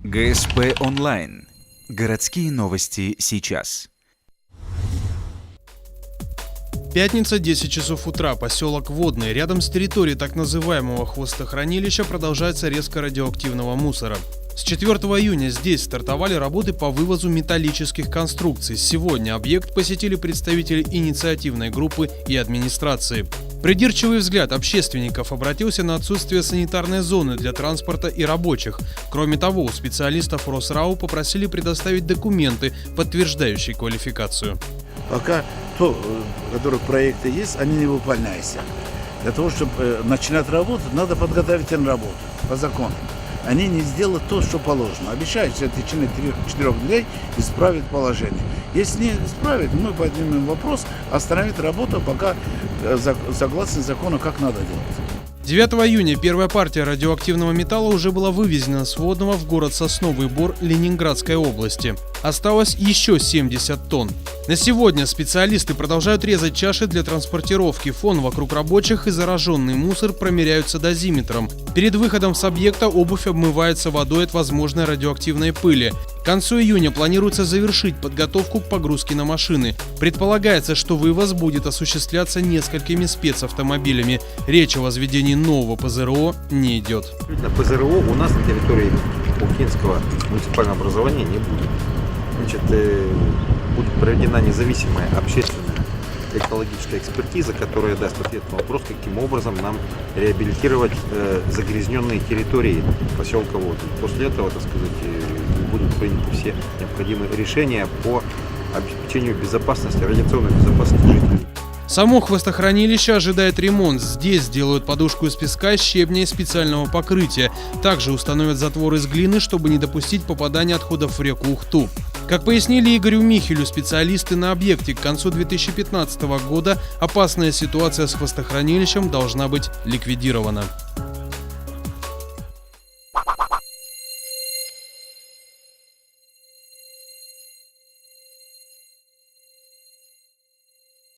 ГСП онлайн. Городские новости сейчас. Пятница, 10 часов утра, поселок Водный. Рядом с территорией так называемого хвостохранилища продолжается резко радиоактивного мусора. С 4 июня здесь стартовали работы по вывозу металлических конструкций. Сегодня объект посетили представители инициативной группы и администрации. Придирчивый взгляд общественников обратился на отсутствие санитарной зоны для транспорта и рабочих. Кроме того, у специалистов Росрау попросили предоставить документы, подтверждающие квалификацию. Пока которых проекты есть, они не выполняются. Для того, чтобы начинать работать, надо подготовить им работу по закону. Они не сделают то, что положено. Обещают, что в течение 4 дней исправить положение. Если не исправить, мы поднимем вопрос, остановить работу, пока согласно закону, как надо делать. 9 июня первая партия радиоактивного металла уже была вывезена с Водного в город Сосновый Бор Ленинградской области. Осталось еще 70 тонн. На сегодня специалисты продолжают резать чаши для транспортировки. Фон вокруг рабочих и зараженный мусор промеряются дозиметром. Перед выходом с объекта обувь обмывается водой от возможной радиоактивной пыли. К концу июня планируется завершить подготовку к погрузке на машины. Предполагается, что вывоз будет осуществляться несколькими спецавтомобилями. Речь о возведении нового ПЗРО не идет. ПЗРО у нас на территории Паутинского муниципального образования не будет. Значит, будет проведена независимая общественная экологическая экспертиза, которая даст ответ на вопрос, каким образом нам реабилитировать загрязненные территории поселка Водный. После этого, так сказать, будут приняты все необходимые решения по обеспечению безопасности, радиационной безопасности жителей. Само хвостохранилище ожидает ремонт. Здесь сделают подушку из песка, щебня и специального покрытия. Также установят затвор из глины, чтобы не допустить попадания отходов в реку Ухту. Как пояснили Игорю Михелю специалисты на объекте, к концу 2015 года опасная ситуация с хвостохранилищем должна быть ликвидирована.